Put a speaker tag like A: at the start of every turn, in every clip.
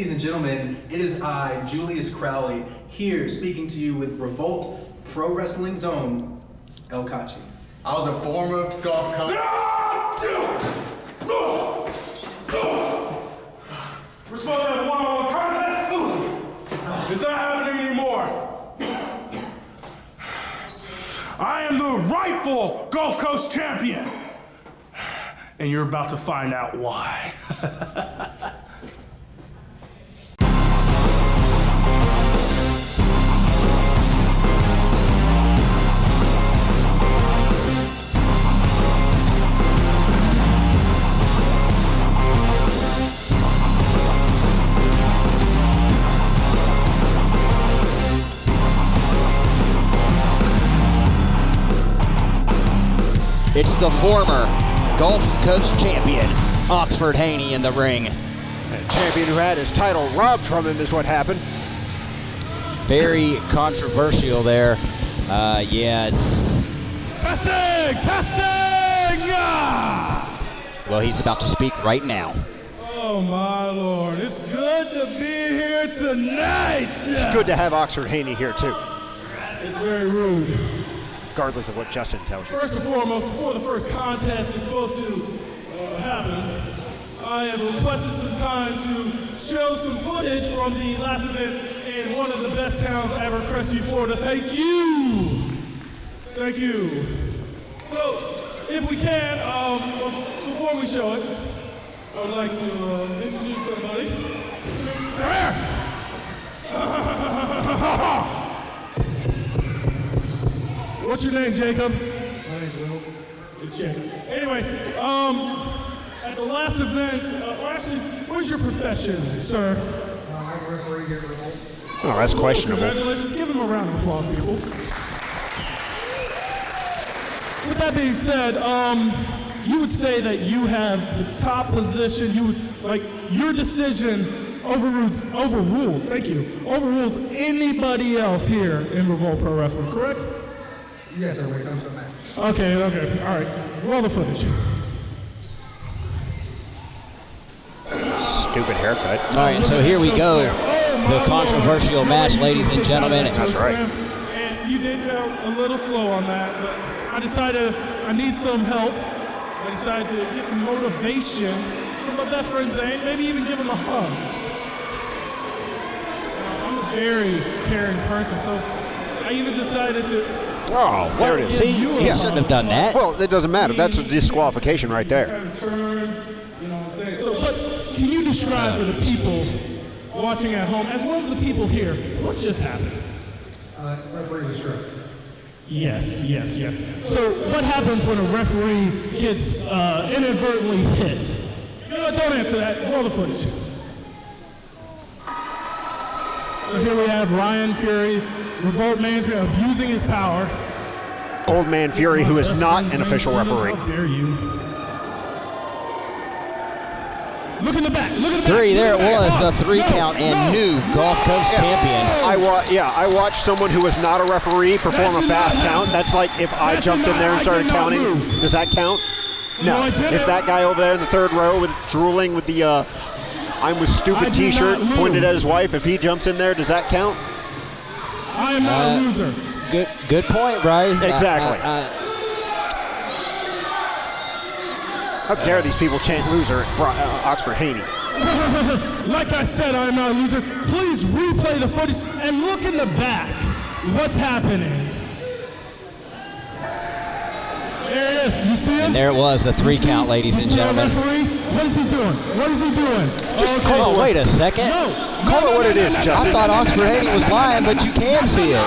A: Ladies and gentlemen, it is I, Julius Crowley, here speaking to you with Revolt Pro Wrestling Zone, El Cachi.
B: I was a former golf coach.
C: We're supposed to have one-on-one contact? It's not happening anymore. I am the rightful Gulf Coast champion. And you're about to find out why.
D: It's the former Gulf Coast champion, Oxford Haney, in the ring.
E: A champion who had his title robbed from him is what happened.
D: Very controversial there. Yeah, it's...
C: Testing!
D: Well, he's about to speak right now.
C: Oh, my Lord. It's good to be here tonight.
E: It's good to have Oxford Haney here, too,
C: It's very rude.
E: regardless of what Justin tells you.
C: First and foremost, before the first contest is supposed to happen, I have requested some time to show some footage from the last event in one of the best towns ever, Crestview, Florida. Thank you. Thank you. So, if we can, before we show it, I would like to introduce somebody. Come here. What's your name, Jacob?
F: My name's Will.
C: It's Jacob. Anyways, at the last event, or actually, what is your profession, sir?
F: I'm a referee here at Revolt.
E: Oh, that's questionable.
C: Congratulations. Give him a round of applause, people. With that being said, you would say that you have the top position. You would, like, your decision overrules. Thank you. Overrules anybody else here in Revolt Pro Wrestling, correct?
F: Yes, sir, when it comes to match.
C: Okay, all right. Roll the footage.
E: Stupid haircut.
D: All right, so here we go. The controversial match, ladies and gentlemen.
E: That's right.
C: And you did go a little slow on that, but I decided I need some help. I decided to get some motivation from my best friend Zane, maybe even give him a hug. I'm a very caring person, so I even decided to...
E: Oh, there it is.
D: See, you shouldn't have done that.
E: Well, it doesn't matter. That's a disqualification right there.
C: Kind of turn, you know what I'm saying? So, but can you describe for the people watching at home, as well as the people here, what just happened?
F: Referee was struck.
C: Yes. So what happens when a referee gets inadvertently hit? You know what, don't answer that. Roll the footage. So here we have Ryan Fury, Revolt management abusing his power.
E: Old man Fury, who is not an official referee.
C: How dare you? Look in the back.
D: Three, there it was, the 3 count and new Gulf Coast champion.
E: I watched someone who was not a referee perform a fast count. That's like if I jumped in there and started counting. Does that count? No. If that guy over there in the third row with drooling with the I'm with stupid t-shirt pointed at his wife, if he jumps in there, does that count?
C: I am not a loser.
D: Good point, Bryce.
E: Exactly. How dare these people chant loser at Oxford Haney?
C: Like I said, I am not a loser. Please replay the footage and look in the back. What's happening? There it is. You see him?
D: And there it was, the 3 count, ladies and gentlemen.
C: Referee? What is he doing?
D: Oh, wait a second.
C: No.
E: Call it what it is, Justin.
D: I thought Oxford Haney was lying, but you can see it.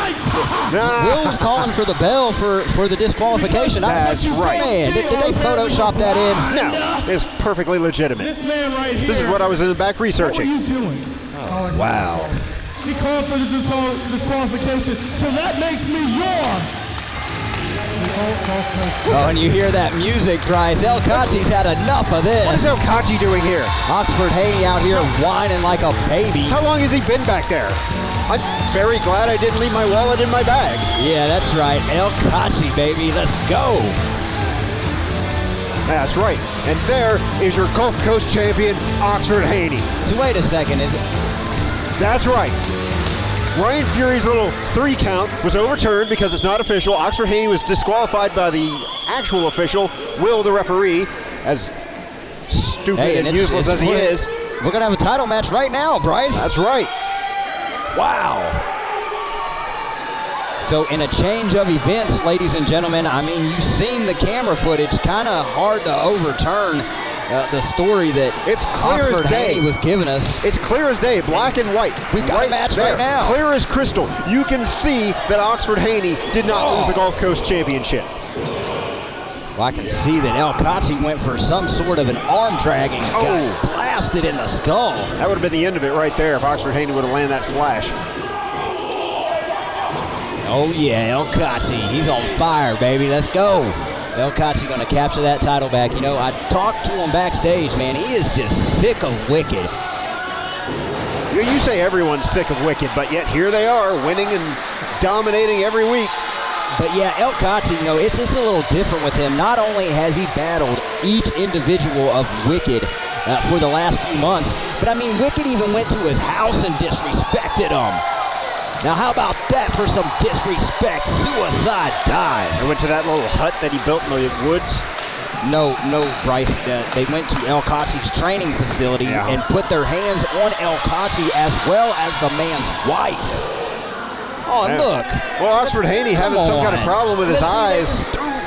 D: Will's calling for the bell for the disqualification.
E: That's right.
D: Man, did they Photoshop that in?
E: No, it's perfectly legitimate.
C: This man right here.
E: This is what I was in the back
C: What
E: researching.
C: are you doing?
D: Wow.
C: He called for the disqualification, so that makes me your...
D: Oh, and you hear that music, Bryce. El Cachi's had enough of this.
E: What is El Cachi doing here?
D: Oxford Haney out here whining like a baby.
E: How long has he been back there? I'm very glad I didn't leave my wallet in my bag.
D: Yeah, that's right. El Cachi, baby. Let's go.
E: That's right. And there is your Gulf Coast champion, Oxford Haney.
D: So wait a second. Is it...
E: That's right. Ryan Fury's little 3 count was overturned because it's not official. Oxford Haney was disqualified by the actual official, Will, the referee, as stupid and useless as he is.
D: We're going to have a title match right now, Bryce.
E: That's right. Wow.
D: So in a change of events, ladies and gentlemen, I mean, you've seen the camera footage. Kind of hard to overturn the story that
E: it's clear
D: Oxford
E: as day.
D: Haney was giving us.
E: It's clear as day, black and white.
D: We've got a match right now.
E: Clear as crystal. You can see that Oxford Haney did not lose the Gulf Coast Championship.
D: Well, I can see that El Cachi went for some sort of an arm dragging. Got blasted in the skull.
E: That would have been the end of it right there if Oxford Haney would have landed that splash.
D: Oh yeah, El Cachi, he's on fire, baby. Let's go. El Cachi going to capture that title back. You know, I talked to him backstage, man. He is just sick of Wicked.
E: You say everyone's sick of Wicked, but yet here they are, winning and dominating every week.
D: But yeah, El Cachi, you know, it's a little different with him. Not only has he battled each individual of Wicked for the last few months, but I mean, Wicked even went to his house and disrespected him. Now, how about that for some disrespect? Suicide dive.
E: They went to that little hut that he built in the woods.
D: No, Bryce. They went to El Cachi's training facility and put their hands on El Cachi as well as the man's wife. Oh, look.
E: Well, Oxford Haney having some kind of problem with his eyes.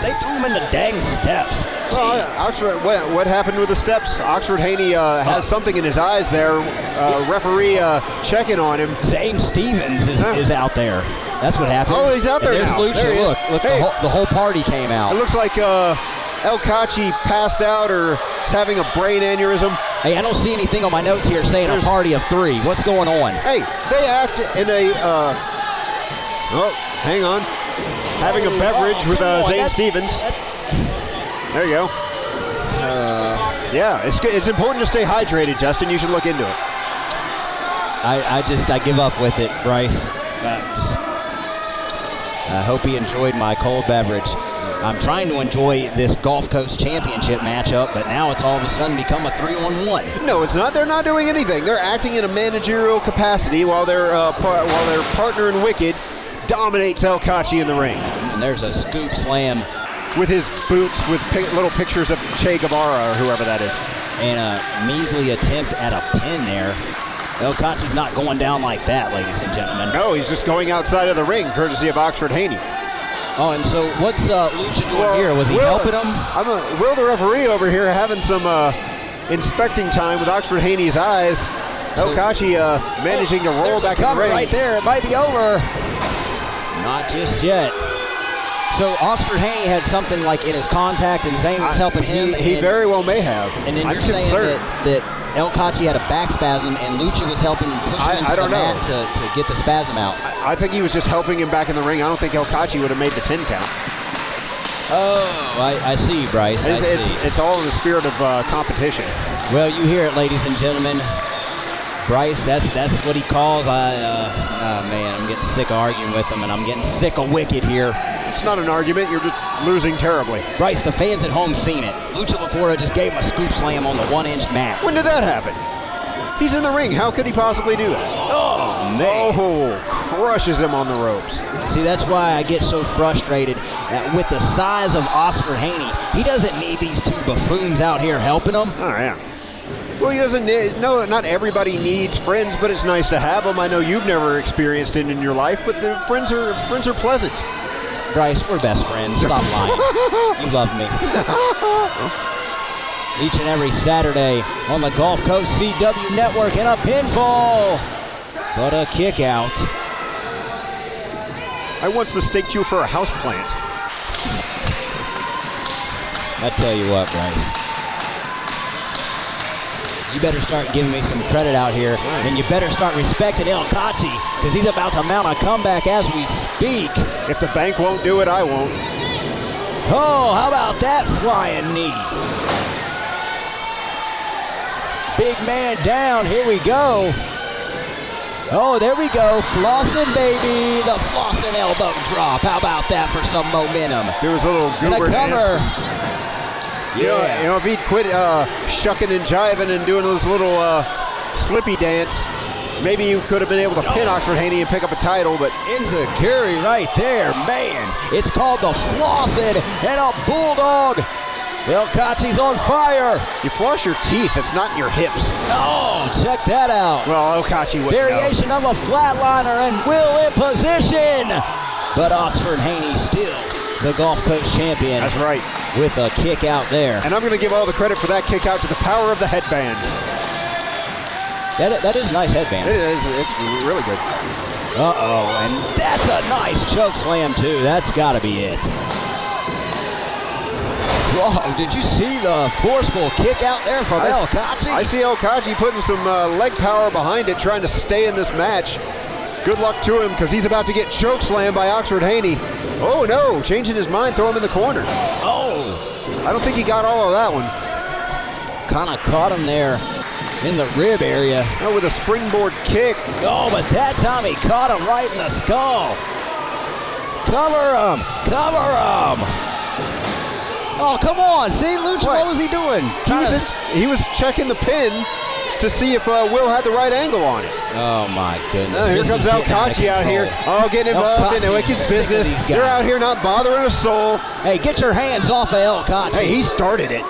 D: They threw him in the dang steps.
E: Well, Oxford, what happened with the steps? Oxford Haney has something in his eyes there. Referee checking on him.
D: Zane Stevens is out there. That's what happened.
E: Oh, he's out there
D: and
E: now.
D: There's Lucha.
E: There
D: Look,
E: hey.
D: the whole party came out.
E: It looks like El Cachi passed out or is having a brain aneurysm.
D: Hey, I don't see anything on my notes here saying a party of 3. What's going on?
E: Hey, they act in a... hang on. Having a beverage with Zane Stevens. There you go. Yeah, it's important to stay hydrated, Justin. You should look into it.
D: I give up with it, Bryce. I hope he enjoyed my cold beverage. I'm trying to enjoy this Gulf Coast Championship matchup, but now it's all of a sudden become a 3-on-1.
E: No, it's not. They're not doing anything. They're acting in a managerial capacity while their partner in Wicked dominates El Cachi in the ring.
D: And there's a scoop slam.
E: With his boots with little pictures of Che Guevara or whoever that is.
D: And a measly attempt at a pin there. El Cachi's not going down like that, ladies and gentlemen.
E: No, he's just going outside of the ring, courtesy of Oxford Haney.
D: Oh, and so what's Lucha doing here? Was he helping him?
E: Will, the referee over here, having some inspecting time with Oxford Haney's eyes. El Cachi managing to roll back in the ring.
D: Right there. It might be over. Not just yet. So Oxford Haney had something like in his contact, and Zane was helping him.
E: He very well may have.
D: And then you're saying that El Cachi had a back spasm, and Lucha was helping push him into the mat to get the spasm out.
E: I think he was just helping him back in the ring. I don't think El Cachi would have made the 10 count.
D: Oh, I see, Bryce. I see.
E: It's all in the spirit of competition.
D: Well, you hear it, ladies and gentlemen. Bryce, that's what he calls. Man, I'm getting sick of arguing with him, and I'm getting sick of Wicked here.
E: It's not an argument. You're just losing terribly.
D: Bryce, the fans at home seen it. Lucha LaCora just gave him a scoop slam on the 1-inch mat.
E: When did that happen? He's in the ring. How could he possibly do that?
D: Oh, man.
E: Oh, crushes him on the ropes.
D: See, that's why I get so frustrated with the size of Oxford Haney. He doesn't need these 2 buffoons out here helping him.
E: Oh, yeah. Well, he doesn't need, no, not everybody needs friends, but it's nice to have them. I know you've never experienced it in your life, but the friends are pleasant.
D: Bryce, we're best friends. Stop lying. You love me. Each and every Saturday on the Gulf Coast CW Network, and a pinfall, but a kick out.
E: I once mistaked you for a houseplant.
D: I tell you what, Bryce. You better start giving me some credit out here, and you better start respecting El Cachi, because he's about to mount a comeback as we speak.
E: If the bank won't do it, I won't.
D: Oh, how about that flying knee? Big man down, here we go. Oh, there we go, flossing, baby. The flossing elbow drop. How about that for some momentum?
E: There was a little goober
D: and a cover.
E: Yeah. You know, if he'd quit shucking and jiving and doing this little slippy dance, maybe you could have been able to pin Oxford Haney and pick up a title, but
D: Enziguri right there, man. It's called the Flossin and a Bulldog. El Cachi's on fire.
E: you floss your teeth. It's not in your hips.
D: Oh, check that out.
E: Well, El Cachi wouldn't know.
D: Variation of a flatliner and Will in position. But Oxford Haney still the Gulf Coast champion.
E: That's right.
D: With a kick out there.
E: And I'm going to give all the credit for that kick out to the power of the headband.
D: That is a nice headband.
E: It is. It's really good.
D: Uh-oh, and that's a nice choke slam, too. That's got to be it. Whoa, did you see the forceful kick out there from El Cachi?
E: I see El Cachi putting some leg power behind it, trying to stay in this match. Good luck to him, because he's about to get choke slammed by Oxford Haney. Oh, no, changing his mind, throw him in the corner.
D: Oh.
E: I don't think he got all of that one.
D: Kind of caught him there in the rib area.
E: Oh, with a springboard kick.
D: Oh, but that time he caught him right in the skull. Cover him, cover him. Oh, come on. See, Lucha, what was he doing?
E: He was checking the pin to see if Will had the right angle on it.
D: Oh, my goodness.
E: Here comes El Cachi out here. Oh, getting involved in the wicked business. They're out here not bothering a soul.
D: Hey, get your hands off of El Cachi.
E: Hey, he started it.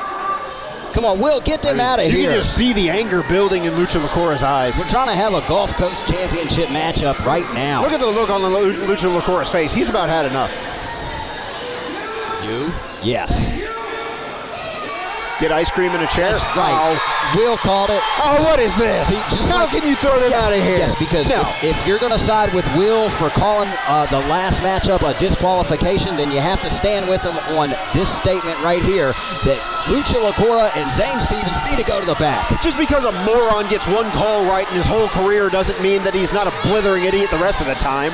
D: Come on, Will, get them out of here.
E: You can just see the anger building in Lucha Lacura's eyes.
D: We're trying to have a Gulf Coast Championship matchup right now.
E: Look at the look on the Lucha Lacura's face. He's about had enough.
D: You? Yes.
E: Get ice cream in a chair?
D: That's right.
E: Oh.
D: Will called it.
E: Oh, what is this?
D: See,
E: How can you throw them out of here?
D: Yes, because if you're going to side with Will for calling the last matchup a disqualification, then you have to stand with him on this statement right here that Lucha Lacura and Zane Stevens need to go to the back.
E: Just because a moron gets one call right in his whole career doesn't mean that he's not a blithering idiot the rest of the time.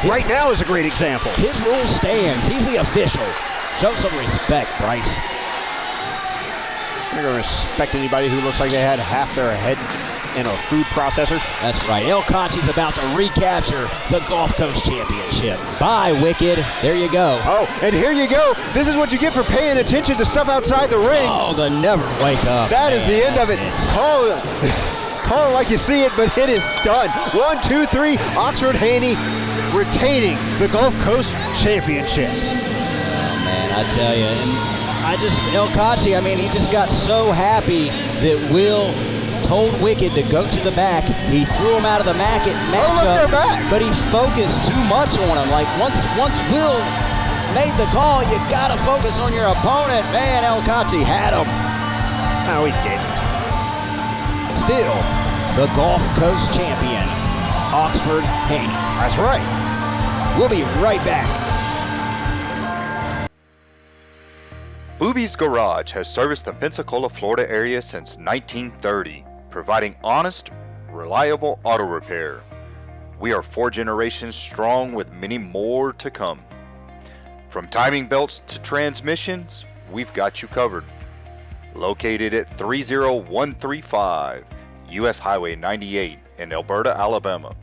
E: Right now is a great example.
D: His rule stands. He's the official. Show some respect, Bryce.
E: You're going to respect anybody who looks like they had half their head in a food processor?
D: That's right. El Cachi's about to recapture the Gulf Coast Championship. Bye, Wicked. There you go.
E: Oh, and here you go. This is what you get for paying attention to stuff outside the ring.
D: Oh, the never wake up.
E: That is the end of it. Call it like you see it, but it is done. 1, 2, 3. Oxford Haney retaining the Gulf Coast Championship.
D: Oh, man, I tell you. El Cachi, he just got so happy that Will told Wicked to go to the back. He threw him out of the matchup, but he focused too much on him. Like, once Will made the call, you got to focus on your opponent. Man, El Cachi had him.
E: No, he didn't.
D: Still, the Gulf Coast champion, Oxford Haney.
E: That's right.
D: We'll be right back.
G: Booby's Garage has serviced the Pensacola, Florida area since 1930, providing honest, reliable auto repair. We are 4 generations strong with many more to come. From timing belts to transmissions, we've got you covered. Located at 30135 US Highway 98 in Alberta, Alabama.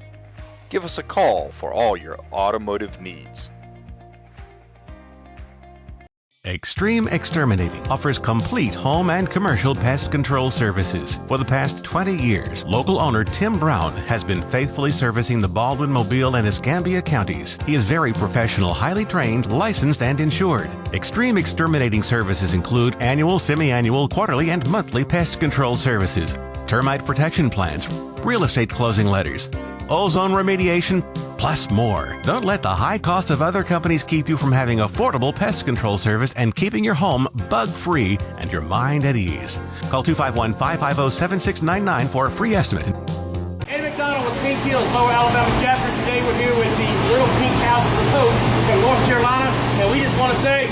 G: Give us a call for all your automotive needs.
H: Extreme Exterminating offers complete home and commercial pest control services. For the past 20 years, local owner Tim Brown has been faithfully servicing the Baldwin, Mobile, and Escambia counties. He is very professional, highly trained, licensed, and insured. Extreme Exterminating services include annual, semi-annual, quarterly, and monthly pest control services, termite protection plans, real estate closing letters, ozone remediation, plus more. Don't let the high cost of other companies keep you from having affordable pest control service and keeping your home bug-free and your mind at ease. Call 251-550-7699 for a free estimate.
I: Ed McDonald with Pink Hills, Lower Alabama chapter. Today we're here with the Little Pink Houses of Hope from North Carolina, and we just want to say,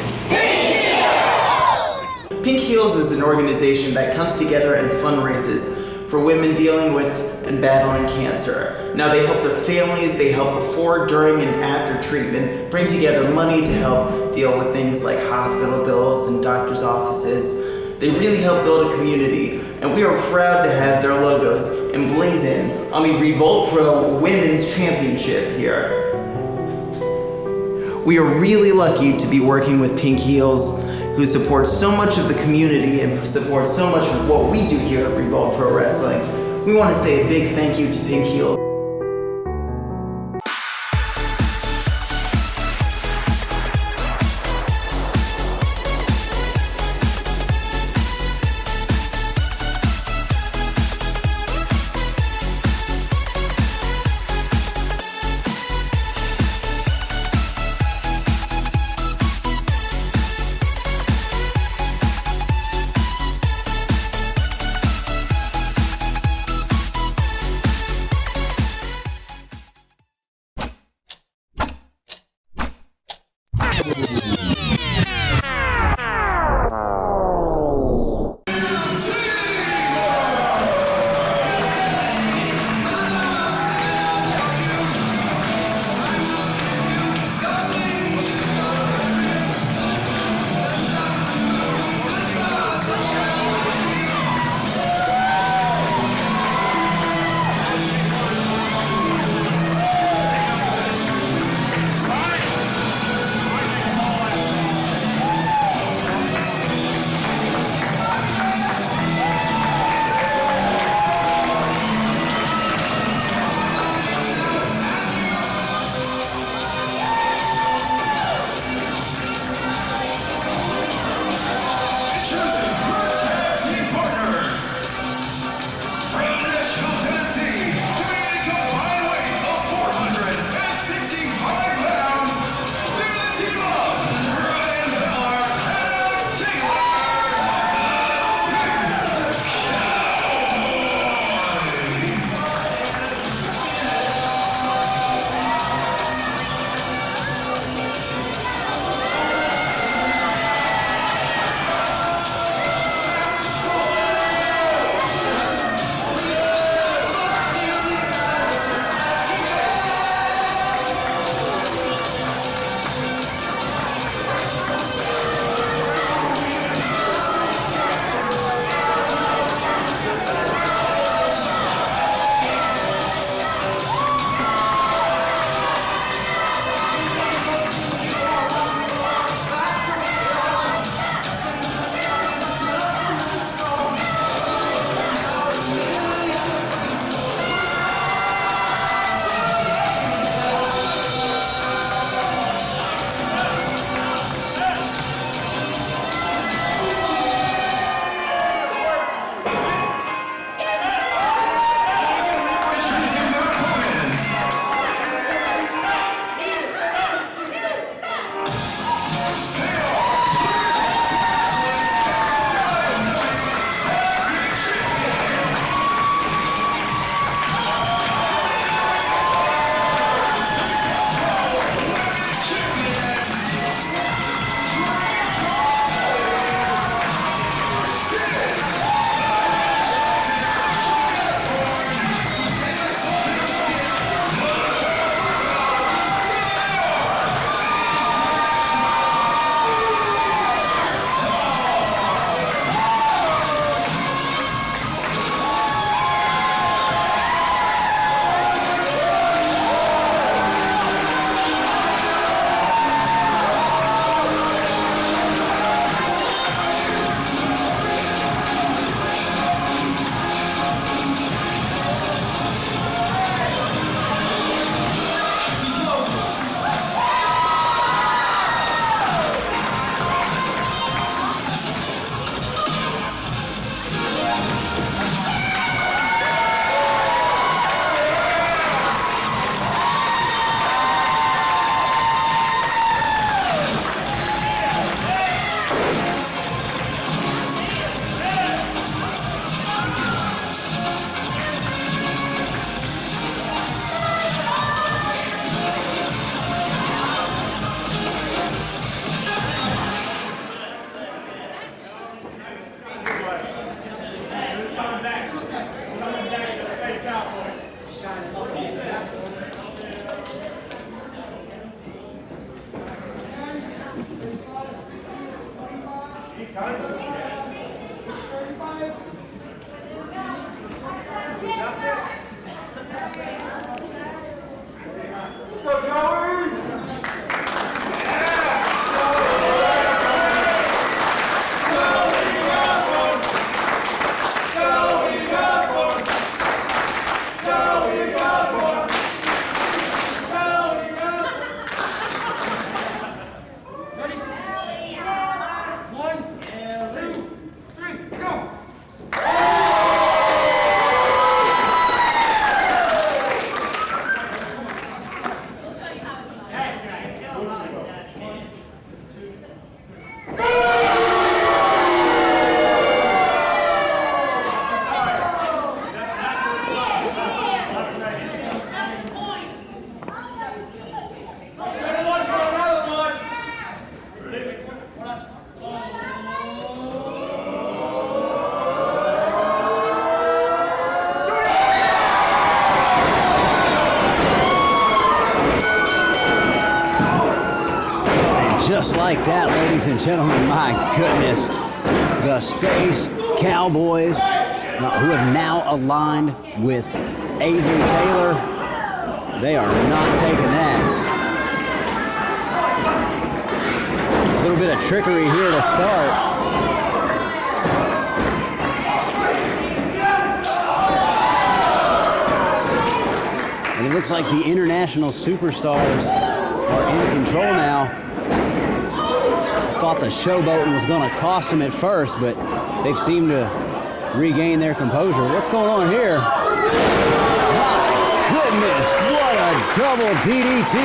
J: Pink Heals is an organization that comes together and fundraises for women dealing with and battling cancer. Now they help their families, they help before, during, and after treatment, bring together money to help deal with things like hospital bills and doctor's offices. They really help build a community, and we are proud to have their logos emblazoned on the Revolt Pro Women's Championship here. We are really lucky to be working with Pink Heals, who supports so much of the community and supports so much of what we do here at Revolt Pro Wrestling. We want to say a big thank you to Pink Heals.
K: just like that, ladies and gentlemen, my goodness. The Space Cowboys, who have now aligned with Avery Taylor, they are not taking that. A little bit of trickery here to start. And it looks like the international superstars are in control now. Thought the showboating was going to cost them at first, but they've seemed to regain their composure. What's going on here? My goodness, what a double DDT.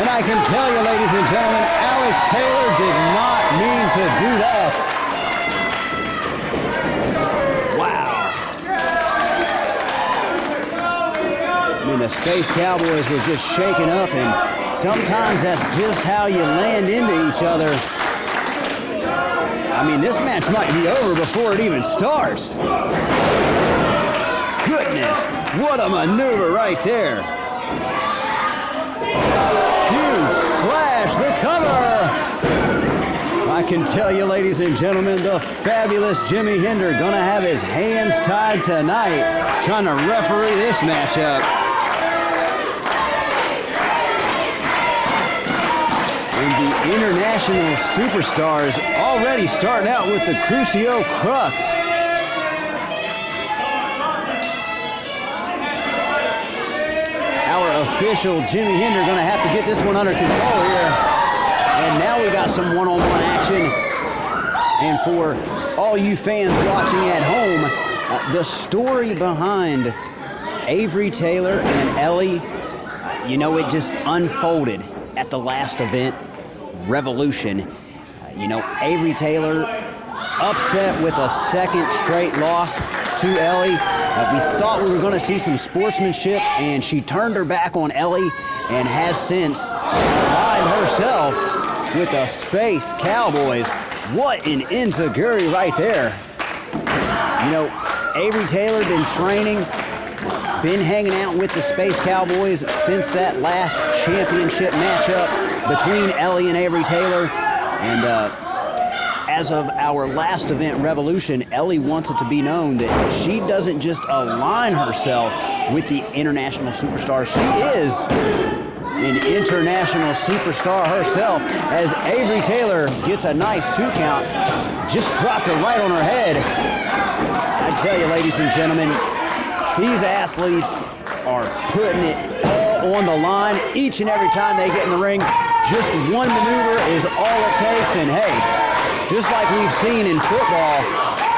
K: And I can tell you, ladies and gentlemen, Alex Taylor did not mean to do that. The Space Cowboys were just shaken up, and sometimes that's just how you land into each other. I mean, this match might be over before it even starts. Goodness, what a maneuver right there. Huge splash, the cover. I can tell you, ladies and gentlemen, the fabulous Jimmy Hinder gonna have his hands tied tonight trying to referee this matchup. The international superstars already starting out with the Crucio Crux. Our official Jimmy Hinder going to have to get this one under control here. And now we got some one-on-one action. And for all you fans watching at home, the story behind Avery Taylor and Ellie, it just unfolded at the last event, Revolution. Avery Taylor upset with a second straight loss to Ellie. We thought we were going to see some sportsmanship, and she turned her back on Ellie and has since aligned herself with the Space Cowboys. What an enziguri right there. Avery Taylor been training, been hanging out with the Space Cowboys since that last championship matchup between Ellie and Avery Taylor. And as of our last event, Revolution, Ellie wants it to be known that she doesn't just align herself with the international superstar. She is an international superstar herself, as Avery Taylor gets a nice 2 count. Just dropped her right on her head. I tell you, ladies and gentlemen, these athletes are putting it all on the line each and every time they get in the ring. Just one maneuver is all it takes, and hey, just like we've seen in football,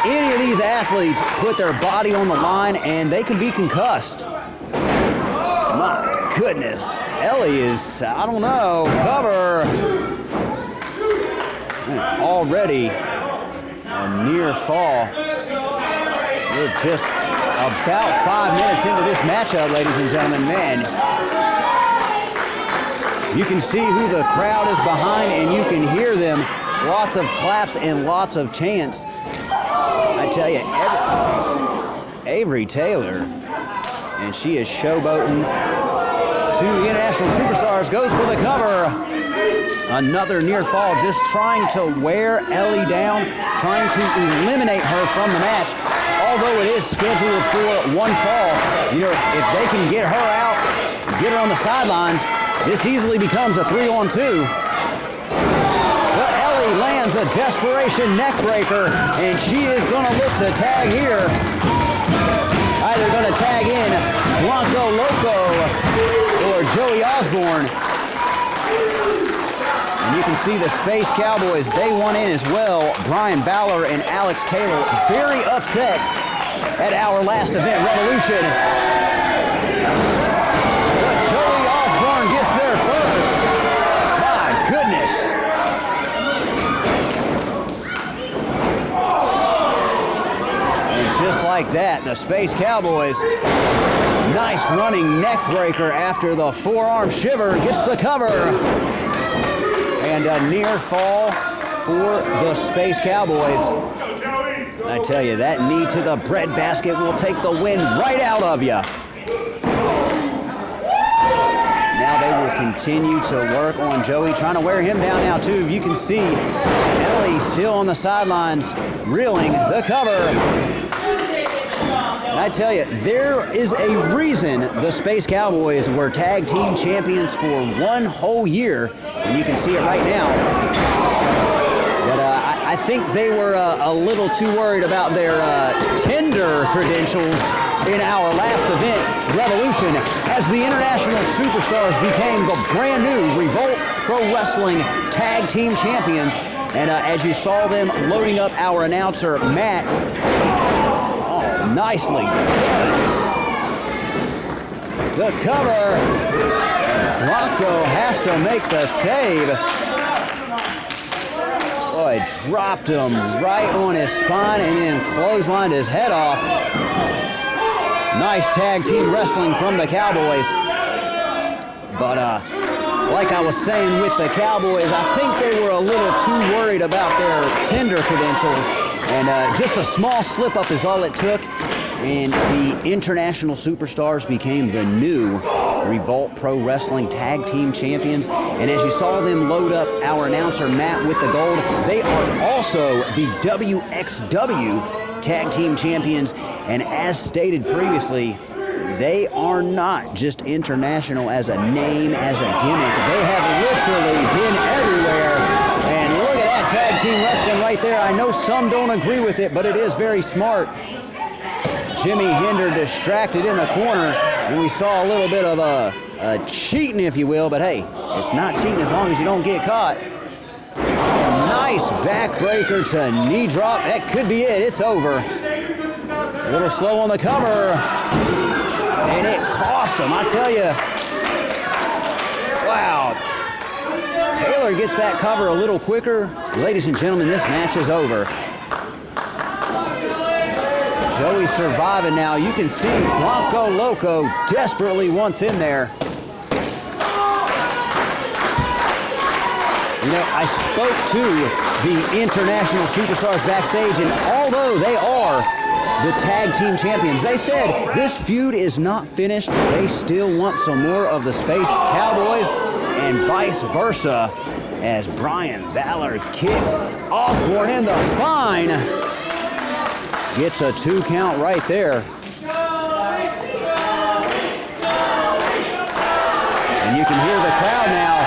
K: any of these athletes put their body on the line and they can be concussed. My goodness, Ellie is, I don't know, cover. And already a near fall. We're just about 5 minutes into this matchup, ladies and gentlemen. Man, you can see who the crowd is behind, and you can hear them. Lots of claps and lots of chants. I tell you, Avery Taylor, and she is showboating to the international superstars, goes for the cover. Another near fall, just trying to wear Ellie down, trying to eliminate her from the match. Although it is scheduled for 1 fall, if they can get her out, get her on the sidelines, this easily becomes a 3-on-2. But Ellie lands a desperation neck breaker, and she is going to look to tag here. Either going to tag in Blanco Loco or Joey Ozbourne. And you can see the Space Cowboys, they want in as well. Brian Bowler and Alex Taylor very upset at our last event, Revolution. But Joey Ozbourne gets there first. My goodness. And just like that, the Space Cowboys, nice running neck breaker after the forearm shiver, gets the cover. And a near fall for the Space Cowboys. I tell you, that knee to the breadbasket will take the wind right out of you. Now they will continue to work on Joey, trying to wear him down now too. You can see Ellie still on the sidelines, reeling the cover. And I tell you, there is a reason the Space Cowboys were tag team champions for one whole year, and you can see it right now. But I think they were a little too worried about their Tinder credentials in our last event, Revolution, as the International Superstars became the brand new Revolt Pro Wrestling Tag Team Champions. And as you saw them loading up our announcer, Matt, oh, nicely done. The cover, Blanco has to make the save. Boy, dropped him right on his spine and then clotheslined his head off. Nice tag team wrestling from the Cowboys. But like I was saying with the Cowboys, I think they were a little too worried about their Tinder credentials. And just a small slip up is all it took. And the International Superstars became the new Revolt Pro Wrestling Tag Team Champions. And as you saw them load up our announcer Matt with the gold, they are also the WXW Tag Team Champions. And as stated previously, they are not just international as a name, as a gimmick. They have literally been everywhere. And look at that tag team wrestling right there. I know some don't agree with it, but it is very smart. Jimmy Hinder distracted in the corner, and we saw a little bit of a cheating, if you will, but hey, it's not cheating as long as you don't get caught. Nice backbreaker to knee drop. That could be it. It's over. A little slow on the cover, and it cost him. I tell you, wow. Taylor gets that cover a little quicker. Ladies and gentlemen, this match is over. Joey surviving now. You can see Blanco Loco desperately wants in there. You know, I spoke to the International Superstars backstage, and although they are the tag team champions, they said this feud is not finished. They still want some more of the Space Cowboys, and vice versa, as Brian Valor kicks Ozbourne in the spine. Gets a 2 count right there. And you can hear the crowd now.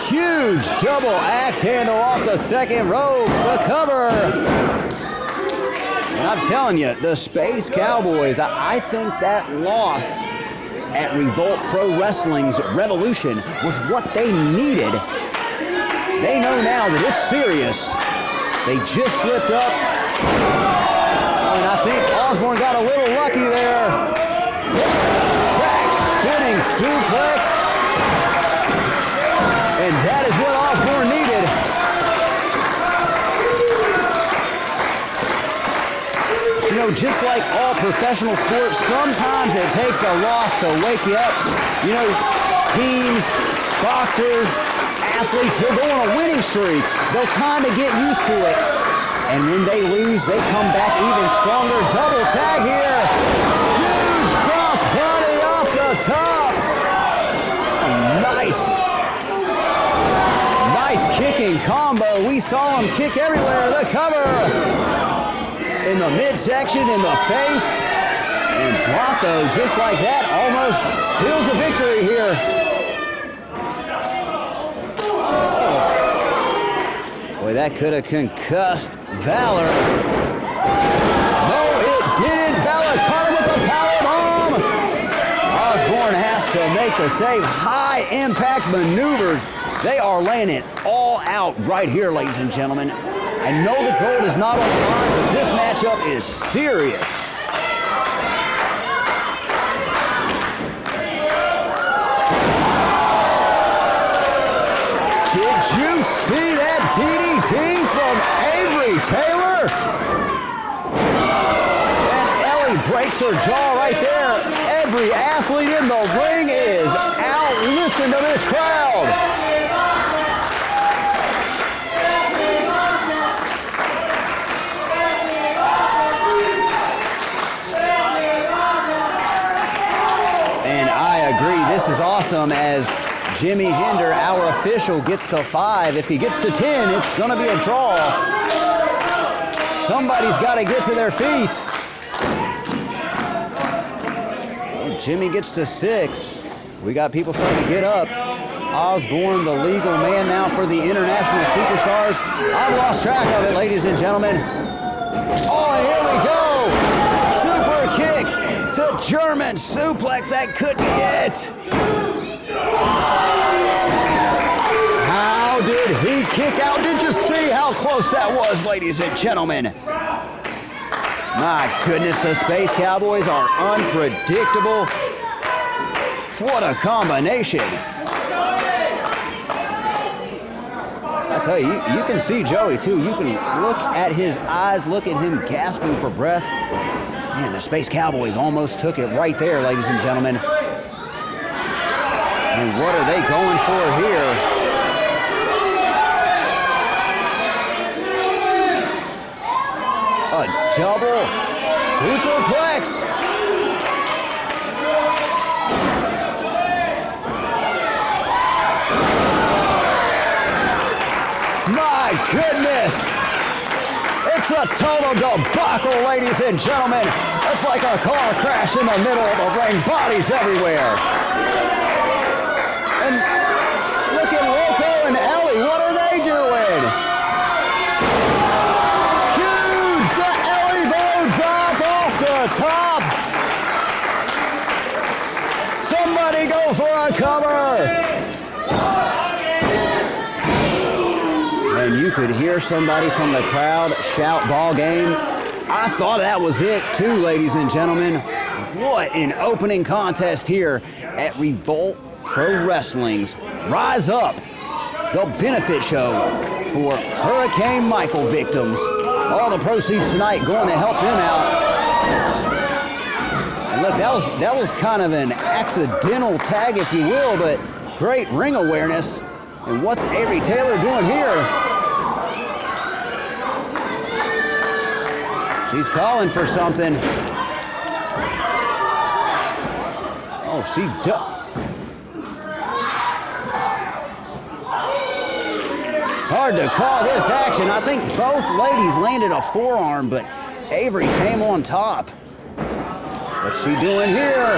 K: Huge double axe handle off the second rope. The cover. And I'm telling you, the Space Cowboys, I think that loss at Revolt Pro Wrestling's Revolution was what they needed. They know now that it's serious. They just slipped up. And I think Ozbourne got a little lucky there. Back spinning suplex. And that is what Ozbourne needed. You know, just like all professional sports, sometimes it takes a loss to wake you up. You know, teams, boxers, athletes, they'll go on a winning streak. They'll kind of get used to it. And when they lose, they come back even stronger. Double tag here. Huge cross body off the top. Nice. Nice kicking combo. We saw him kick everywhere. The cover. In the midsection, in the face. And Blanco, just like that, almost steals a victory here. Boy, that could have concussed Valor. No, it didn't. Valor caught him with a powerbomb. Ozbourne has to make the save. High impact maneuvers. They are laying it all out right here, ladies and gentlemen. I know the gold is not on the line, but this matchup is serious. Did you see that DDT from Avery Taylor? And Ellie breaks her jaw right there. Every athlete in the ring is out. Listen to this crowd. this is awesome as Jimmy Hinder, our official, gets to 5. If he gets to 10, it's going to be a draw. Somebody's got to get to their feet. Well, Jimmy gets to 6. We got people starting to get up. Ozbourne, the legal man now for the international superstars. I've lost track of it, ladies and gentlemen. Oh, and here we go. Super kick to German suplex. That could be it. How did he kick out? Did you see how close that was, ladies and gentlemen? My goodness, the Space Cowboys are unpredictable. What a combination. I tell you, you can see Joey too. You can look at his eyes, look at him gasping for breath. Man, the Space Cowboys almost took it right there, ladies and gentlemen. And what are they going for here? A double superplex. My goodness! It's a total debacle, ladies and gentlemen. It's like a car crash in the middle of the ring. Bodies everywhere. And look at Loco and Ellie. What are they doing? Huge! The elbow drop off the top. Somebody go for a cover. And you could hear somebody from the crowd shout ball game. I thought that was it too, ladies and gentlemen. What an opening contest here at Revolt Pro Wrestling's Rise Up, the benefit show for Hurricane Michael victims. All the proceeds tonight going to help them out. And look, that was kind of an accidental tag, if you will, but great ring awareness. And what's Avery Taylor doing here? She's calling for something. Oh, she does. Hard to call this action. I think both ladies landed a forearm, but Avery came on top. What's she doing here?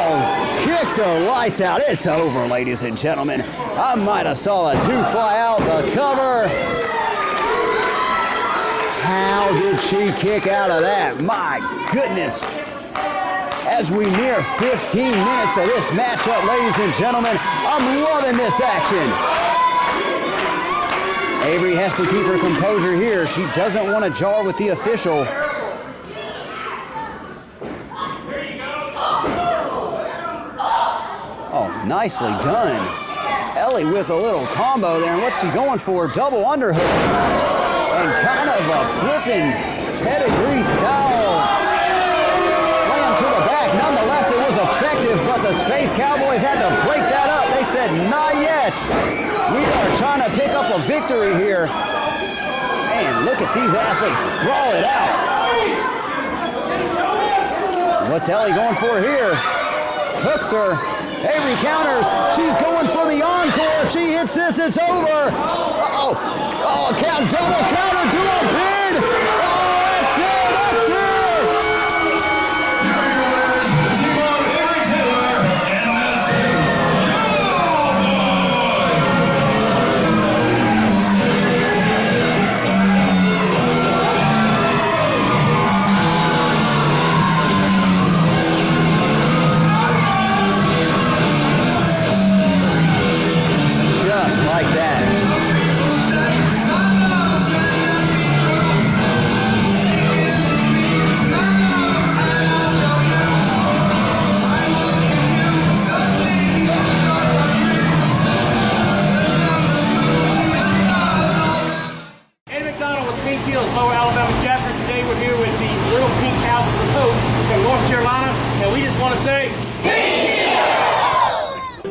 K: Oh, kick the lights out. It's over, ladies and gentlemen. I might have saw a two fly out the cover. How did she kick out of that? My goodness. As we near 15 minutes of this matchup, ladies and gentlemen, I'm loving this action. Avery has to keep her composure here. She doesn't want to jar with the official. Oh, nicely done. Ellie with a little combo there. And what's she going for? Double underhook. And kind of a flipping pedigree style slam to the back. Nonetheless, it was effective, but the Space Cowboys had to break that up. They said, not yet. We are trying to pick up a victory here. Man, look at these athletes brawl it out. What's Ellie going for here? Hooks her. Avery counters. She's going for the encore. If she hits this, it's over. Uh-oh. Oh, count, double counter to a pin. Oh, that's it. That's it.
L: The team of Avery Taylor and the Space
K: Just like that.
I: Lower Alabama chapter. Today we're here with the Little Pink Houses of Hope from North Carolina, and we just want to say,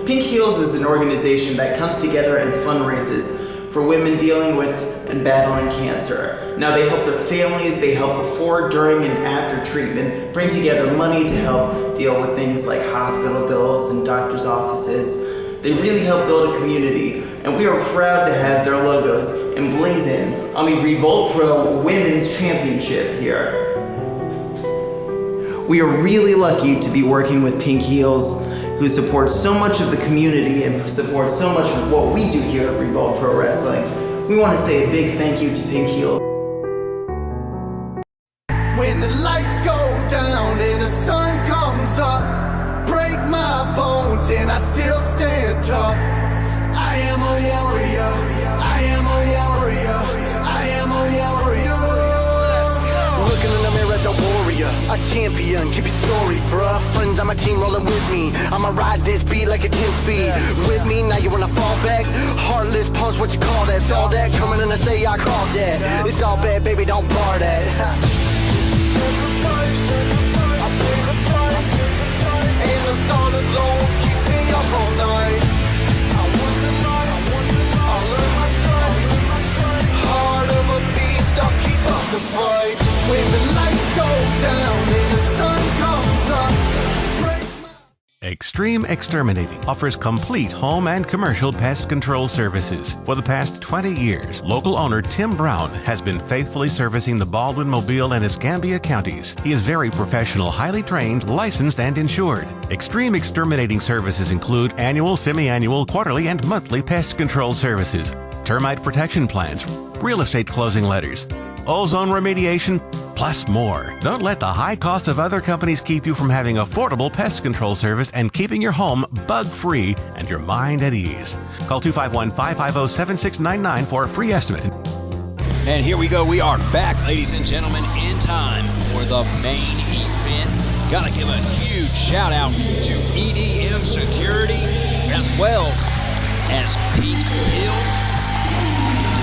J: Pink Heals is an organization that comes together and fundraises for women dealing with and battling cancer. Now they help their families, they help before, during, and after treatment, bring together money to help deal with things like hospital bills and doctor's offices. They really help build a community, and we are proud to have their logos emblazoned on the Revolt Pro Women's Championship here. We are really lucky to be working with Pink Heels, who support so much of the community and support so much of what we do here at Revolt Pro Wrestling. We want to say a big thank you to Pink Heels.
L: When the lights go down and the sun comes up, break my bones and I still stand tough. I am a warrior, I am a warrior, I am a warrior. Let's go. Looking in the mirror, the warrior, a champion, keep your story, bruh. Friends on my team rolling with me, I'ma ride this beat like a 10-speed. With me, now you wanna fall back? Heartless punch, what you call that? It's all that, coming in and say I called that. It's all bad, baby, don't bar that. I pay the price, and the thought alone keeps me up all night. I want the life, I'll learn my stripes. Heart of a beast, I'll keep up the fight. When the lights go down and the sun comes up.
H: Extreme Exterminating offers complete home and commercial pest control services. For the past 20 years, local owner Tim Brown has been faithfully servicing the Baldwin, Mobile, and Escambia counties. He is very professional, highly trained, licensed, and insured. Extreme Exterminating services include annual, semi-annual, quarterly, and monthly pest control services, termite protection plans, real estate closing letters, ozone remediation, plus more. Don't let the high cost of other companies keep you from having affordable pest control service and keeping your home bug-free and your mind at ease. Call 251-550-7699 for a free estimate.
D: And here we go. We are back, ladies and gentlemen, in time for the main event. Gotta give a huge shout out to EDM Security as well as Pete Hills,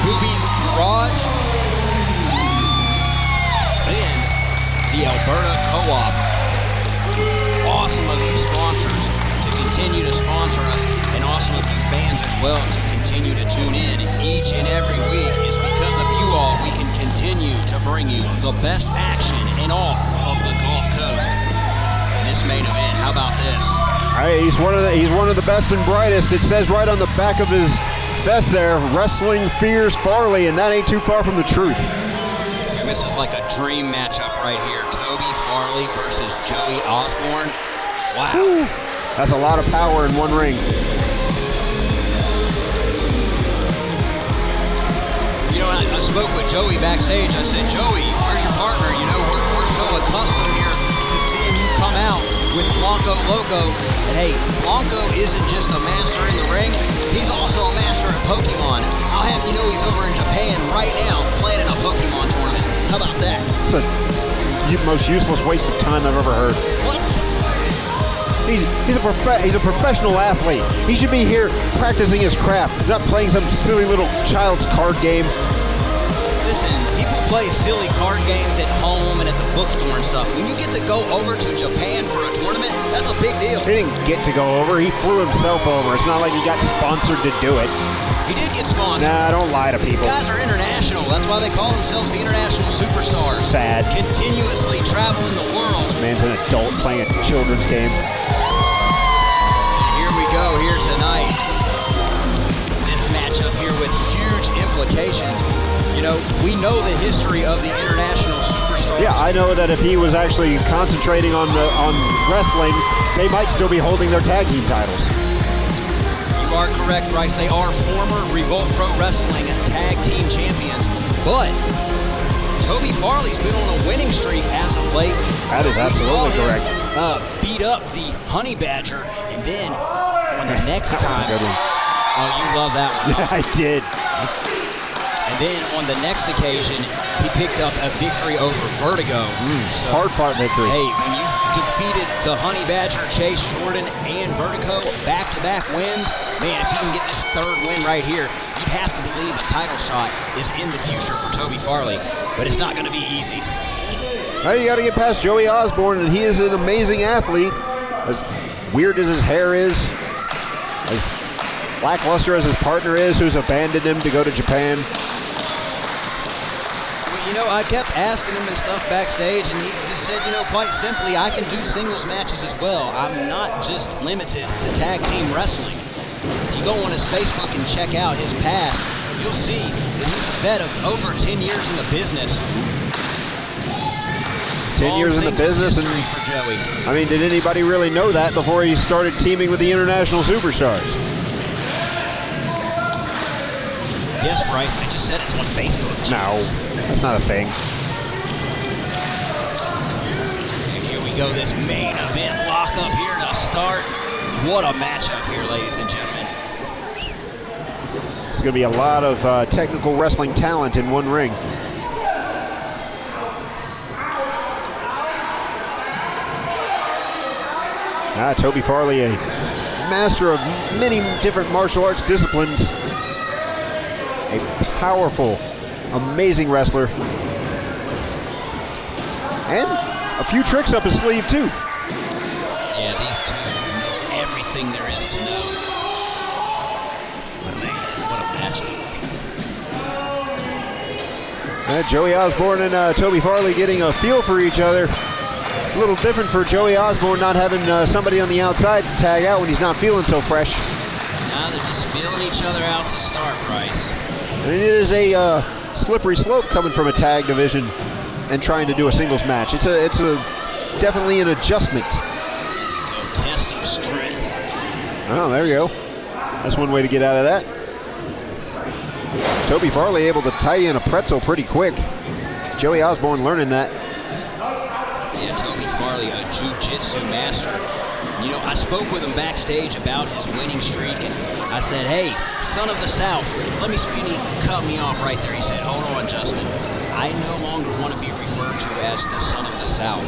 D: Boobies Garage, and the Alberta Co-op. Awesome of you sponsors to continue to sponsor us, and awesome of you fans as well to continue to tune in each and every week. It's because of you all we can continue to bring you the best action in all of the Gulf Coast. And this main event, how about this?
E: Hey, he's one of the best and brightest. It says right on the back of his vest there, Wrestling Fears Farley, and that ain't too far from the truth.
D: This is like a dream matchup right here. Toby Farley versus Joey Ozbourne. Wow.
E: Woo. That's a lot of power in one ring.
D: You know, I spoke with Joey backstage. I said, Joey, where's your partner? You know, we're so accustomed here to seeing you come out with Blanco Loco. And hey, Blanco isn't just a master in the ring. He's also a master at Pokemon. I'll have you know he's over in Japan right now playing in a Pokemon tournament. How about that?
E: It's the most useless waste of time I've ever heard.
D: What?
E: He's a professional athlete. He should be here practicing his craft, not playing some silly little child's card game.
D: Listen, people play silly card games at home and at the bookstore and stuff. When you get to go over to Japan for a tournament, that's a big deal.
E: He didn't get to go over. He flew himself over. It's not like he got sponsored to do it.
D: He did get sponsored.
E: Nah, don't lie to people.
D: These guys are international. That's why they call themselves the international superstars.
E: Sad.
D: Continuously traveling the world.
E: Man's an adult playing a children's game.
D: Here we go here tonight. This matchup here with huge implications. You know, we know the history of the international superstars.
E: Yeah, I know that if he was actually concentrating on wrestling, they might still be holding their tag team titles.
D: You are correct, Bryce. They are former Revolt Pro Wrestling tag team champions. But Toby Farley's been on a winning streak as of late.
E: That is absolutely correct.
D: Beat up the Honey Badger, and then on the next time, oh, you love that one.
E: Yeah, I did.
D: And then on the next occasion, he picked up a victory over Vertigo. So,
E: hard-fought victory.
D: Hey, when you defeated the Honey Badger, Chase Jordan, and Vertigo, back-to-back wins, man, if he can get this third win right here, you'd have to believe a title shot is in the future for Toby Farley. But it's not going to be easy.
E: Now you got to get past Joey Ozbourne, and he is an amazing athlete. As weird as his hair is, as lackluster as his partner is, who's abandoned him to go to Japan.
D: You know, I kept asking him his stuff backstage, and he just said, you know, quite simply, I can do singles matches as well. I'm not just limited to tag team wrestling. If you go on his Facebook and check out his past, you'll see that he's a vet of over 10 years in the business.
E: 10 years in the business, and
D: for Joey.
E: I mean, did anybody really know that before he started teaming with the international superstars?
D: Yes, Bryce, I just said it's on Facebook.
E: No, that's not a thing.
D: And here we go, this main event lockup here to start. What a matchup here, ladies and gentlemen.
E: It's going to be a lot of technical wrestling talent in one ring. Toby Farley, a master of many different martial arts disciplines. A powerful, amazing wrestler. And a few tricks up his sleeve, too.
D: Yeah, these two, everything there is to know. Man, what a matchup.
E: Joey Ozbourne and Toby Farley getting a feel for each other. A little different for Joey Ozbourne not having somebody on the outside to tag out when he's not feeling so fresh.
D: Now they're just feeling each other out to start, Bryce.
E: And it is a slippery slope coming from a tag division and trying to do a singles match. It's definitely an adjustment.
D: Test of strength.
E: Oh, there you go. That's one way to get out of that. Toby Farley able to tie in a pretzel pretty quick. Joey Ozbourne learning that.
D: Yeah, Toby Farley, a jiu-jitsu master. You know, I spoke with him backstage about his winning streak, and I said, hey, son of the South, let me speak. He cut me off right there. He said, hold on, Justin. I no longer want to be referred to as the son of the South.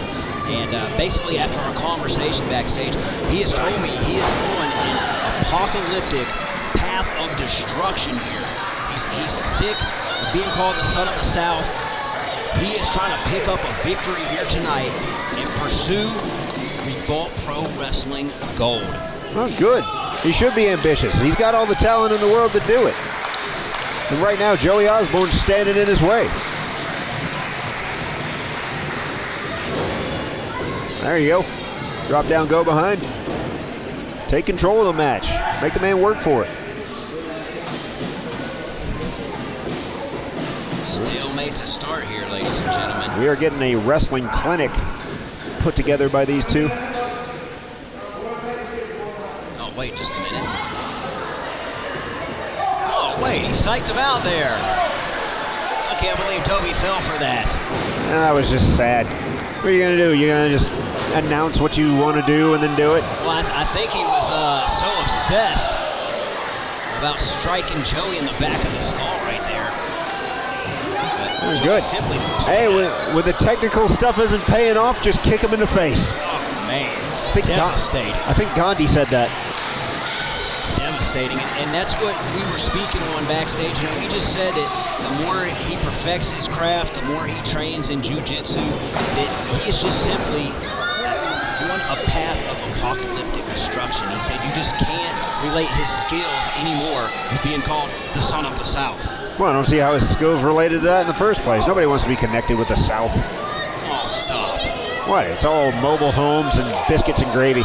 D: And basically, after our conversation backstage, he has told me he is on an apocalyptic path of destruction here. He's sick of being called the son of the South. He is trying to pick up a victory here tonight and pursue Revolt Pro Wrestling gold.
E: Oh, good. He should be ambitious. He's got all the talent in the world to do it. And right now, Joey Ozbourne's standing in his way. There you go. Drop down, go behind. Take control of the match. Make the man work for it.
D: Stalemate to start here, ladies and gentlemen.
E: We are getting a wrestling clinic put together by these two.
D: Oh, wait just a minute. Oh, wait, he psyched him out there. I can't believe Toby fell for that.
E: That was just sad. What are you going to do? You're going to just announce what you want to do and then do it?
D: Well, I think he was so obsessed about striking Joey in the back of the skull right there.
E: That was good. Hey, when the technical stuff isn't paying off, just kick him in the face.
D: Oh, man.
E: Devastating. I think Gandhi said that.
D: Devastating. And that's what we were speaking on backstage. You know, he just said that the more he perfects his craft, the more he trains in jiu-jitsu, that he is just simply on a path of apocalyptic destruction. He said you just can't relate his skills anymore with being called the son of the South.
E: Well, I don't see how his skills related to that in the first place. Nobody wants to be connected with the South.
D: Oh, stop.
E: What? It's all mobile homes and biscuits and gravy.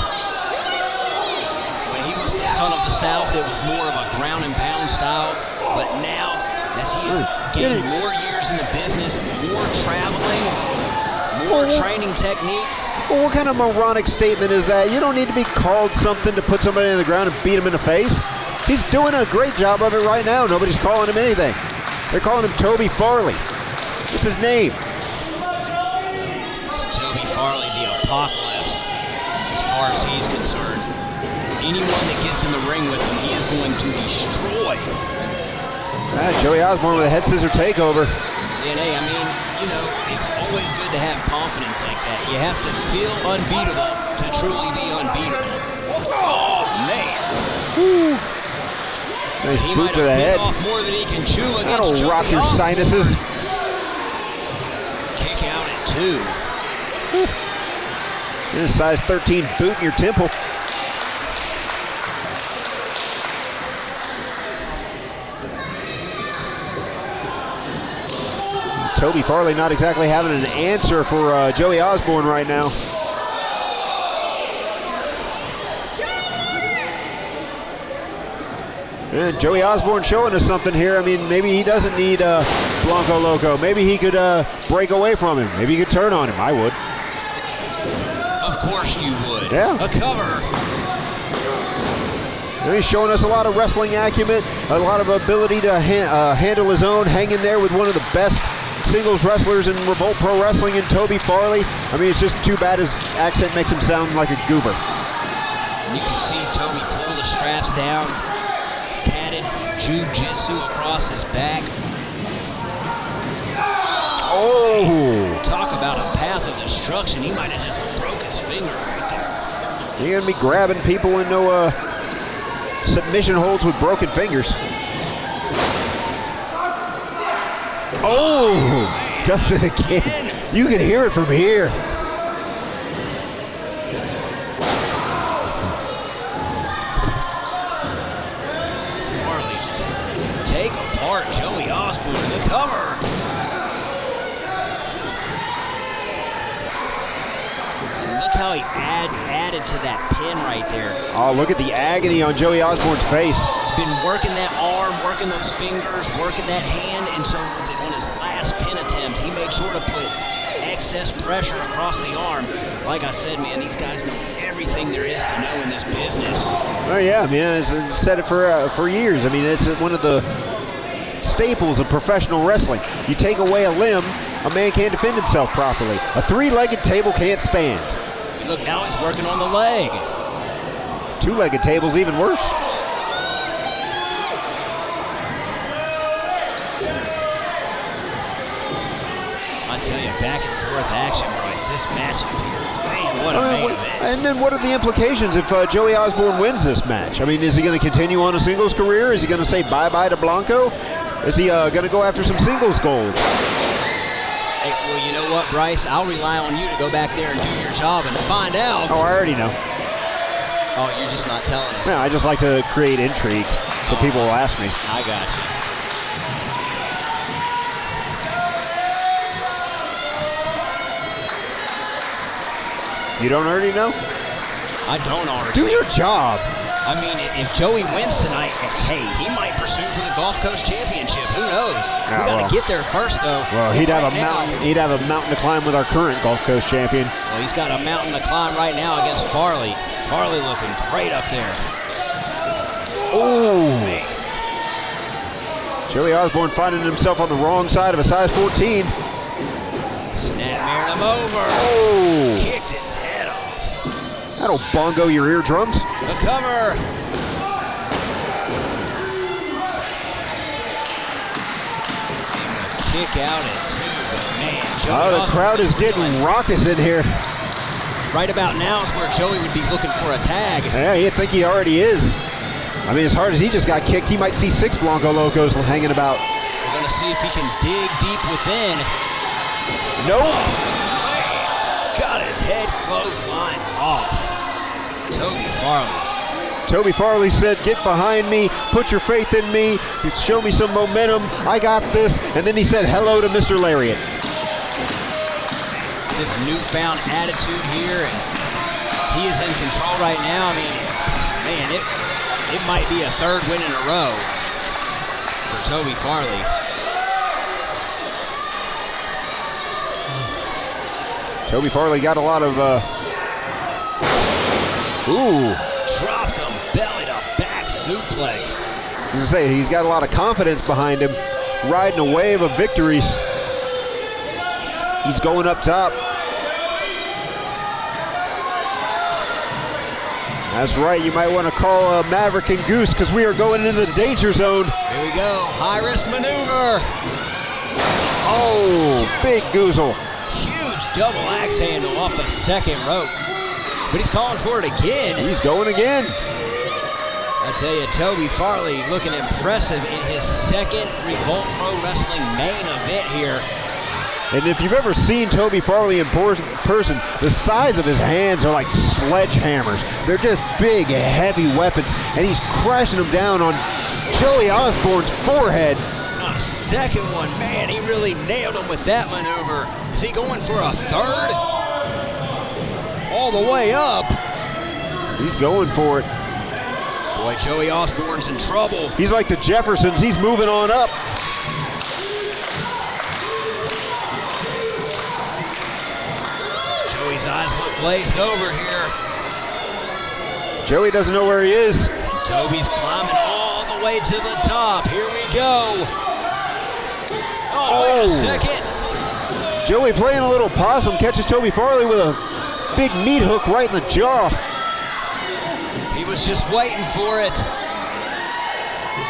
D: When he was the son of the South, it was more of a ground and pound style. But now, as he has gained more years in the business, more traveling, more training techniques.
E: Well, what kind of moronic statement is that? You don't need to be called something to put somebody on the ground and beat him in the face. He's doing a great job of it right now. Nobody's calling him anything. They're calling him Toby Farley. It's his name.
D: So Toby Farley, the apocalypse, as far as he's concerned. Anyone that gets in the ring with him, he is going to destroy.
E: Joey Ozbourne with a head scissor takeover.
D: And hey, I mean, you know, it's always good to have confidence like that. You have to feel unbeatable to truly be unbeatable. Oh, man.
E: Woo. Nice
D: he
E: boot
D: might
E: to the
D: have bit
E: head.
D: off more than he can chew against
E: That'll
D: Joey
E: rock your
D: Ozbourne.
E: sinuses.
D: Kick out at 2.
E: And a size 13 boot in your temple. Toby Farley not exactly having an answer for Joey Ozbourne right now. And Joey Ozbourne showing us something here. I mean, maybe he doesn't need Blanco Loco. Maybe he could break away from him. Maybe he could turn on him. I would.
D: Of course you would.
E: Yeah.
D: A cover.
E: And he's showing us a lot of wrestling acumen, a lot of ability to handle his own, hanging there with one of the best singles wrestlers in Revolt Pro Wrestling in Toby Farley. I mean, it's just too bad his accent makes him sound like a goober.
D: You can see Toby pull the straps down. Jiu-jitsu across his back.
E: Oh!
D: Talk about a path of destruction. He might have just broke his finger right there.
E: You're going to be grabbing people in no submission holds with broken fingers. Oh! Does it again. You can hear it from here.
D: Joey Ozbourne, the cover. Look how he added to that pin right there.
E: Oh, look at the agony on Joey Ozbourne's face.
D: He's been working that arm, working those fingers, working that hand, and so on his last pin attempt, he made sure to put excess pressure across the arm. Like I said, man, these guys know everything there is to know in this business.
E: Oh yeah, man, I've said it for years. I mean, it's one of the staples of professional wrestling. You take away a limb, a man can't defend himself properly. A three-legged table can't stand.
D: Look, now he's working on the leg.
E: Two-legged table's even worse.
D: I tell you, back and forth action, Bryce. This matchup here, man, what a main event.
E: And then what are the implications if Joey Ozbourne wins this match? I mean, is he going to continue on a singles career? Is he going to say bye-bye to Blanco? Is he going to go after some singles gold?
D: Hey, well, you know what, Bryce? I'll rely on you to go back there and do your job and find out.
E: Oh, I already know.
D: Oh, you're just not telling us.
E: No, I just like to create intrigue so people will ask me.
D: I got
E: you. You don't already know?
D: I don't already.
E: Do your job.
D: I mean, if Joey wins tonight, hey, he might pursue for the Gulf Coast Championship. Who knows? We got to get there first, though.
E: Well, he'd have a mountain. He'd have a mountain to climb with our current Gulf Coast champion.
D: Well, he's got a mountain to climb right now against Farley. Farley looking great up there.
E: Oh, man. Joey Ozbourne finding himself on the wrong side of a size 14.
D: Snapmaring him over.
E: Oh.
D: Kicked his head off.
E: That'll bongo your eardrums.
D: The cover. Kick out at two, but man, Joey
E: the crowd is getting raucous in here.
D: Right about now is where Joey would be looking for a tag.
E: Yeah, you think he already is. I mean, as hard as he just got kicked, he might see 6 Blanco Locos hanging about.
D: We're going to see if he can dig deep within.
E: Nope.
D: Got his head clothesline off. Toby Farley.
E: Toby Farley said, get behind me, put your faith in me, show me some momentum, I got this. And then he said hello to Mr. Lariat.
D: This newfound attitude here, and he is in control right now. I mean, man, it might be a third win in a row for Toby Farley.
E: Toby Farley got a lot of,
D: Dropped him, belly to back suplex.
E: I was gonna say, he's got a lot of confidence behind him, riding a wave of victories. He's going up top. That's right, you might want to call Maverick and Goose because we are going into the danger zone.
D: Here we go, high-risk maneuver.
E: Oh, big goozle.
D: Huge double axe handle off the second rope. But he's calling for it again.
E: He's going again.
D: I tell you, Toby Farley looking impressive in his second Revolt Pro Wrestling main event here.
E: And if you've ever seen Toby Farley in person, the size of his hands are like sledgehammers. They're just big, heavy weapons, and he's crashing them down on Joey Ozbourne's forehead.
D: a second one. Man, he really nailed him with that maneuver. Is he going for a third? All the way up.
E: He's going for it.
D: Boy, Joey Ozbourne's in trouble.
E: He's like the Jeffersons. He's moving on up.
D: Joey's eyes look glazed over here.
E: Joey doesn't know where he is.
D: Toby's climbing all the way to the top. Here we go. Oh, wait a second.
E: Joey playing a little possum, catches Toby Farley with a big meat hook right in the jaw.
D: He was just waiting for it.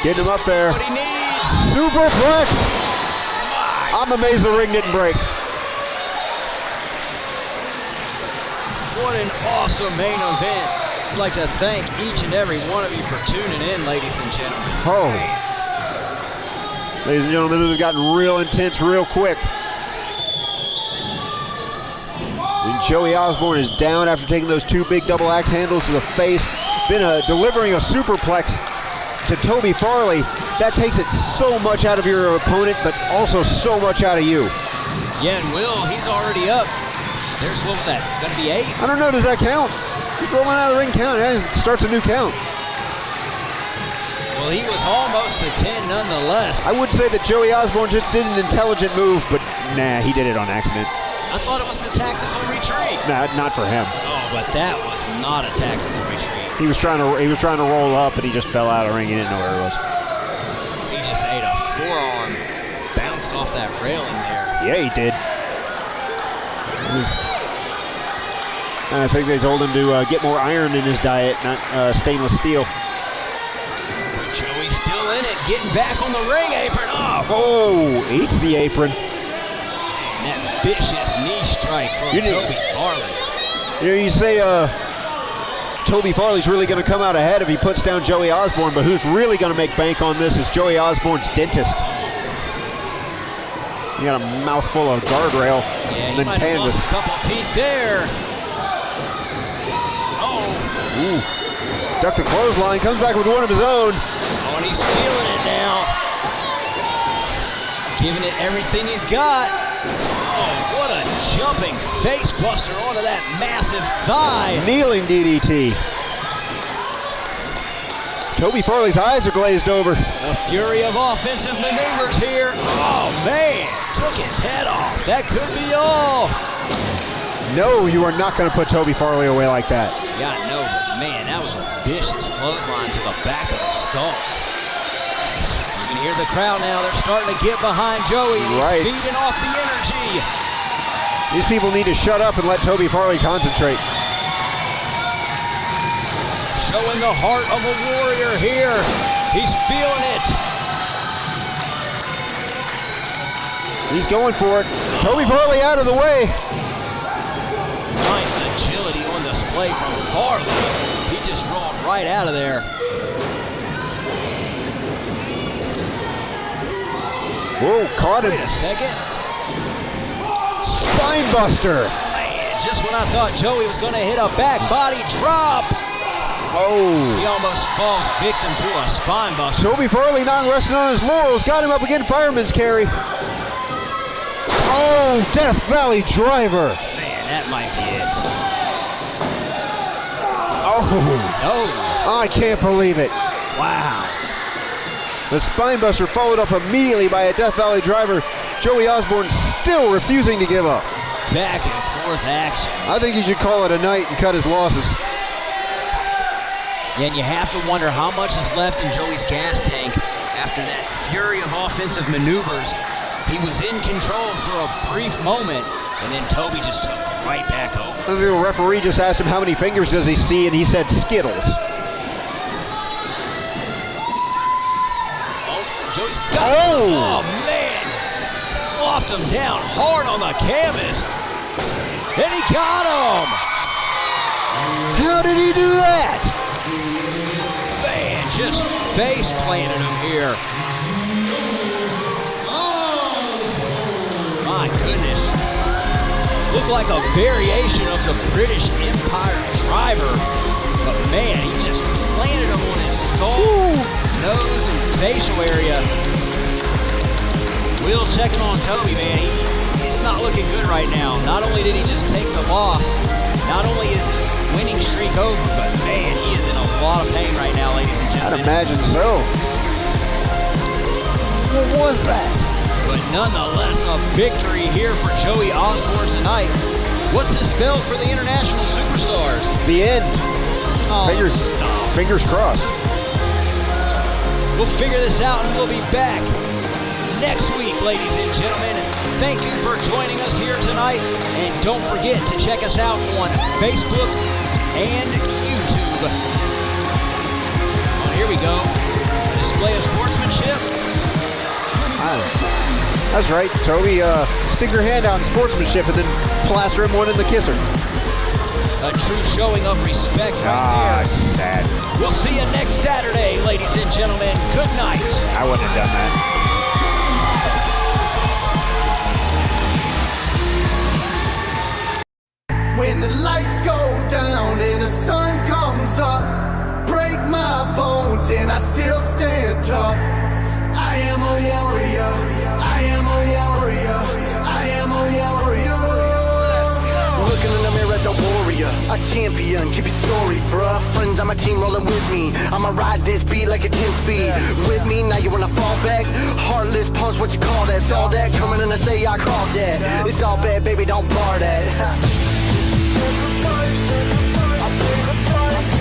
E: Getting him up there.
D: What he needs.
E: Superplex. I'm amazed the ring didn't break.
D: What an awesome main event. I'd like to thank each and every one of you for tuning in, ladies and gentlemen.
E: Oh. Ladies and gentlemen, this has gotten real intense real quick. And Joey Ozbourne is down after taking those two big double axe handles to the face. Been delivering a superplex to Toby Farley. That takes it so much out of your opponent, but also so much out of you.
D: Yeah, and Will, he's already up. There's, what was that, gonna be 8?
E: I don't know, does that count? He's rolling out of the ring count. It starts a new count.
D: Well, he was almost to 10 nonetheless.
E: I would say that Joey Ozbourne just did an intelligent move, but nah, he did it on accident.
D: I thought it was the tactical retreat.
E: Nah, not for him.
D: Oh, but that was not a tactical retreat.
E: He was trying to roll up, but he just fell out of the ring. He didn't know where it was.
D: He just ate a forearm, bounced off that railing there.
E: Yeah, he did. And I think they told him to get more iron in his diet, not stainless steel.
D: Joey's still in it, getting back on the ring apron.
E: Oh, eats the apron.
D: And that vicious knee strike from Toby Farley.
E: You know, you say Toby Farley's really going to come out ahead if he puts down Joey Ozbourne, but who's really going to make bank on this is Joey Ozbourne's dentist. He got a mouthful of guardrail.
D: Yeah, he might have lost a couple teeth there.
E: Ooh. Ducked the clothesline, comes back with one of his own.
D: Oh, and he's feeling it now. Giving it everything he's got. Oh, what a jumping face buster onto that massive thigh.
E: Kneeling DDT. Toby Farley's eyes are glazed over.
D: A fury of offensive maneuvers here. Oh, man. Took his head off. That could be all.
E: No, you are not going to put Toby Farley away like that.
D: Yeah, I know, but man, that was a vicious clothesline to the back of the skull. You can hear the crowd now. They're starting to get behind Joey, and he's feeding off the energy.
E: These people need to shut up and let Toby Farley concentrate.
D: Showing the heart of a warrior here. He's feeling it.
E: He's going for it. Toby Farley out of the way.
D: Nice agility on display from Farley. He just rolled right out of there.
E: Whoa, caught him.
D: Wait a second.
E: Spine buster.
D: Man, just when I thought Joey was going to hit a back body drop.
E: Oh.
D: He almost falls victim to a spine buster.
E: Toby Farley not resting on his laurels. Got him up again, fireman's carry. Oh, Death Valley driver.
D: Man, that might be it.
E: Oh. I can't believe it.
D: Wow.
E: The spinebuster followed up immediately by a Death Valley driver. Joey Ozbourne still refusing to give up.
D: Back and forth action.
E: I think he should call it a night and cut his losses.
D: And you have to wonder how much is left in Joey's gas tank after that fury of offensive maneuvers. He was in control for a brief moment, and then Toby just took right back over.
E: The referee just asked him how many fingers does he see, and he said Skittles.
D: Joey's got him. Oh, man. Flopped him down hard on the canvas. And he got him.
E: How did he do that?
D: Man, just face planted him here. My goodness. Looked like a variation of the British Empire driver. But man, he just planted him on his skull, nose, and facial area. Will checking on Toby, man. It's not looking good right now. Not only did he just take the loss, not only is his winning streak over, but man, he is in a lot of pain right now, ladies and gentlemen.
E: I'd imagine so. What was that?
D: But nonetheless, a victory here for Joey Ozbourne tonight. What's this spell for the international superstars?
E: The end.
D: Oh,
E: Fingers crossed.
D: We'll figure this out and we'll be back next week, ladies and gentlemen. Thank you for joining us here tonight. And don't forget to check us out on Facebook and YouTube. Oh, here we go. Display of sportsmanship.
E: That's right, Toby. Stick your hand out in sportsmanship and then plaster him one in the kisser.
D: A true showing of respect right there.
E: It's sad.
D: We'll see you next Saturday, ladies and gentlemen. Good night.
E: I wouldn't have done that.
L: When the lights go down and the sun comes up, break my bones and I still stand tough. I am a warrior, I am a warrior, I am a warrior. Let's go. Looking in the mirror, the warrior, a champion, keep your story, bruh. Friends on my team rolling with me, I'ma ride this beat like a 10-speed. With me, now you wanna fall back? Heartless punch, what you call that? Saw that coming in and say I called that. It's all bad, baby, don't bar that. I pay the price,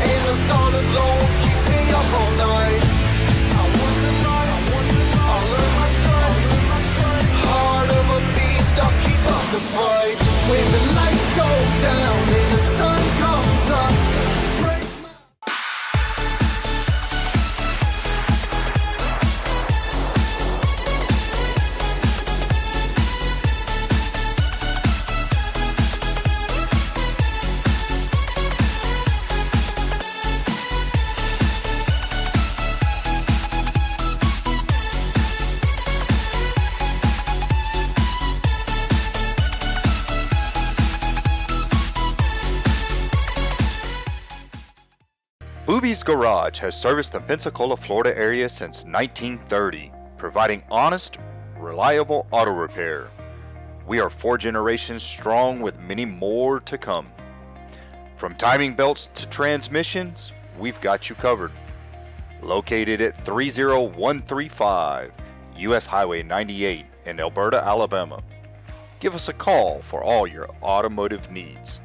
L: and the thought alone keeps me up all night. I want the life, I'll learn my stripes. Heart of a beast, I'll keep up the fight. When the lights go down and the sun comes up, break
G: Booby's Garage has serviced the Pensacola, Florida area since 1930, providing honest, reliable auto repair. We are 4 generations strong with many more to come. From timing belts to transmissions, we've got you covered. Located at 30135 US Highway 98 in Alberta, Alabama. Give us a call for all your automotive needs.